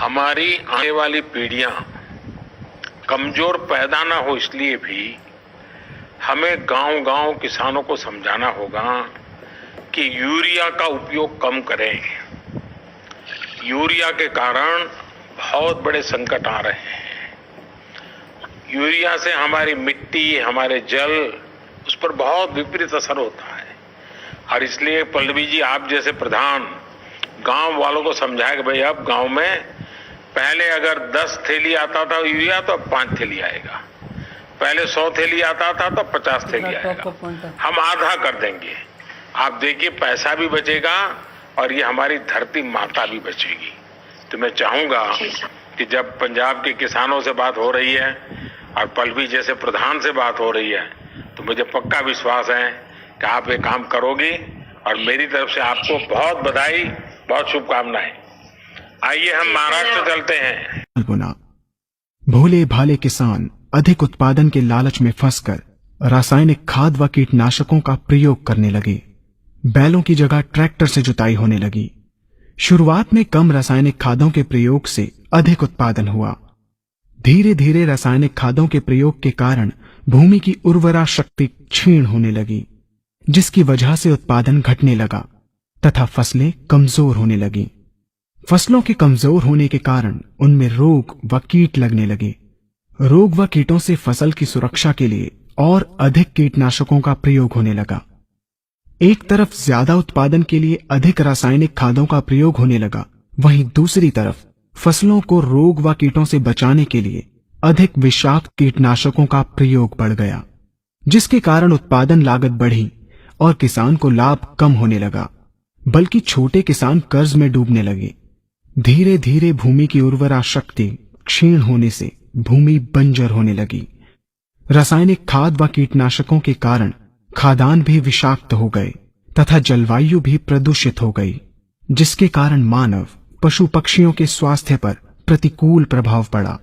हमारी आने वाली पीढ़ियां कमजोर पैदा ना हो, इसलिए भी हमें गांव-गांव किसानों को समझाना होगा कि यूरिया का उपयोग कम करें। यूरिया के कारण बहुत बड़े संकट आ रहे हैं। यूरिया से हमारी मिट्टी, हमारे जल, उस पर बहुत विपरीत असर होता है। और इसलिए पल्लवी जी, आप जैसे प्रधान गांव वालों को समझाए कि भाई अब गांव में पहले अगर 10 थैली आता था यूरिया तो अब 5 थैली आएगा, पहले 100 थैली आता था तो 50 थैली आएगा, हम आधा कर देंगे। आप देखिए पैसा भी बचेगा और ये हमारी धरती माता भी बचेगी। तो मैं चाहूंगा कि जब पंजाब के किसानों से बात हो रही है और पल्लवी जैसे प्रधान से बात हो रही है, तो मुझे पक्का विश्वास है कि आप ये काम करोगी और मेरी तरफ से आपको बहुत बधाई, बहुत शुभकामनाएं। आइए हम महाराष्ट्र चलते हैं। भोले भाले किसान अधिक उत्पादन के लालच में फंसकर रासायनिक खाद व कीटनाशकों का प्रयोग करने लगे। बैलों की जगह ट्रैक्टर से जुताई होने लगी। शुरुआत में कम रासायनिक खादों के प्रयोग से अधिक उत्पादन हुआ। धीरे धीरे रासायनिक खादों के प्रयोग के कारण भूमि की उर्वरा शक्ति क्षीण होने लगी, जिसकी वजह से उत्पादन घटने लगा तथा फसलें कमजोर होने लगी। फसलों के कमजोर होने के कारण उनमें रोग व कीट लगने लगे। रोग व कीटों से फसल की सुरक्षा के लिए और अधिक कीटनाशकों का प्रयोग होने लगा। एक तरफ ज्यादा उत्पादन के लिए अधिक रासायनिक खादों का प्रयोग होने लगा, वहीं दूसरी तरफ फसलों को रोग व कीटों से बचाने के लिए अधिक विषाक्त कीटनाशकों का प्रयोग बढ़ गया, जिसके कारण उत्पादन लागत बढ़ी और किसान को लाभ कम होने लगा, बल्कि छोटे किसान कर्ज में डूबने लगे। धीरे धीरे भूमि की उर्वरा शक्ति क्षीण होने से भूमि बंजर होने लगी। रासायनिक खाद व कीटनाशकों के कारण खाद्यान्न भी विषाक्त हो गए तथा जलवायु भी प्रदूषित हो गई, जिसके कारण मानव, पशु पक्षियों के स्वास्थ्य पर प्रतिकूल प्रभाव पड़ा,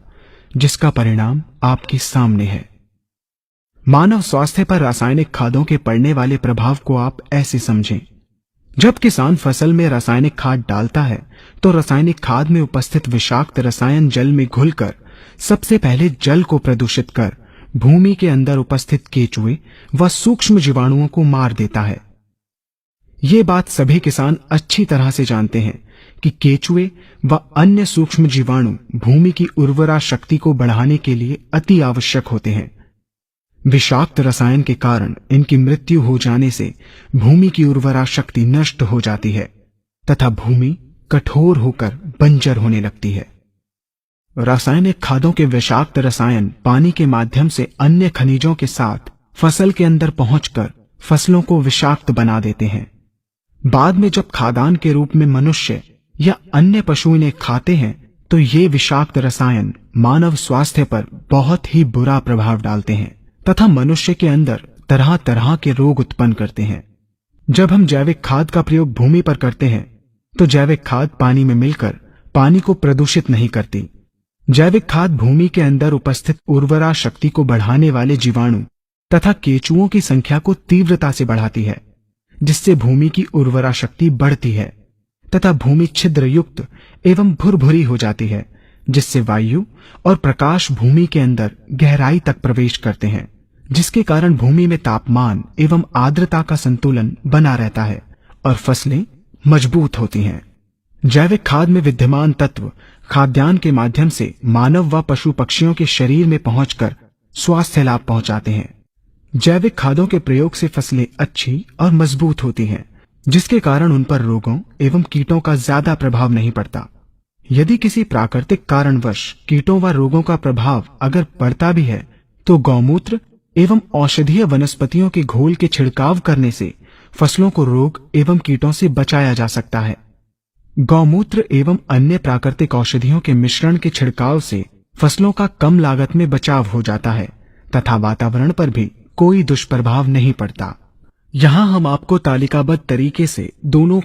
जिसका परिणाम आपके सामने है। मानव स्वास्थ्य पर रासायनिक खादों के पड़ने वाले प्रभाव को आप ऐसे समझें। जब किसान फसल में रासायनिक खाद डालता है तो रासायनिक खाद में उपस्थित विषाक्त रसायन जल में घुलकर सबसे पहले जल को प्रदूषित कर भूमि के अंदर उपस्थित केचुए व सूक्ष्म जीवाणुओं को मार देता है। ये बात सभी किसान अच्छी तरह से जानते हैं कि केचुए व अन्य सूक्ष्म जीवाणु भूमि की उर्वरा शक्ति को बढ़ाने के लिए अति आवश्यक होते हैं। विषाक्त रसायन के कारण इनकी मृत्यु हो जाने से भूमि की उर्वरा शक्ति नष्ट हो जाती है तथा भूमि कठोर होकर बंजर होने लगती है। रासायनिक खादों के विषाक्त रसायन पानी के माध्यम से अन्य खनिजों के साथ फसल के अंदर पहुंचकर फसलों को विषाक्त बना देते हैं। बाद में जब खाद्यान्न के रूप में मनुष्य या अन्य पशु इन्हें खाते हैं तो ये विषाक्त रसायन मानव स्वास्थ्य पर बहुत ही बुरा प्रभाव डालते हैं तथा मनुष्य के अंदर तरह तरह के रोग उत्पन्न करते हैं। जब हम जैविक खाद का प्रयोग भूमि पर करते हैं तो जैविक खाद पानी में मिलकर पानी को प्रदूषित नहीं करती। जैविक खाद भूमि के अंदर उपस्थित उर्वरा शक्ति को बढ़ाने वाले जीवाणु तथा केचुओं की संख्या को तीव्रता से बढ़ाती है, जिससे भूमि की उर्वरा शक्ति बढ़ती है तथा भूमि छिद्र युक्त एवं भुरभुरी हो जाती है, जिससे वायु और प्रकाश भूमि के अंदर गहराई तक प्रवेश करते हैं, जिसके कारण भूमि में तापमान एवं आर्द्रता का संतुलन बना रहता है और फसलें मजबूत होती हैं। जैविक खाद में विद्यमान तत्व खाद्यान्न के माध्यम से मानव व पशु पक्षियों के शरीर में पहुंचकर स्वास्थ्य लाभ पहुंचाते हैं। जैविक खादों के प्रयोग से फसलें अच्छी और मजबूत होती हैं, जिसके कारण उन पर रोगों एवं कीटों का ज्यादा प्रभाव नहीं पड़ता। यदि किसी प्राकृतिक कारणवश कीटों व रोगों का प्रभाव अगर पड़ता भी है तो गौमूत्र एवं औषधीय वनस्पतियों के घोल के छिड़काव करने से फसलों को रोग एवं कीटों से बचाया जा सकता है। गौमूत्र एवं अन्य प्राकृतिक औषधियों के मिश्रण के छिड़काव से फसलों का कम लागत में बचाव हो जाता है तथा वातावरण पर भी कोई दुष्प्रभाव नहीं पड़ता। यहाँ हम आपको तालिकाबद्ध तरीके से दोनों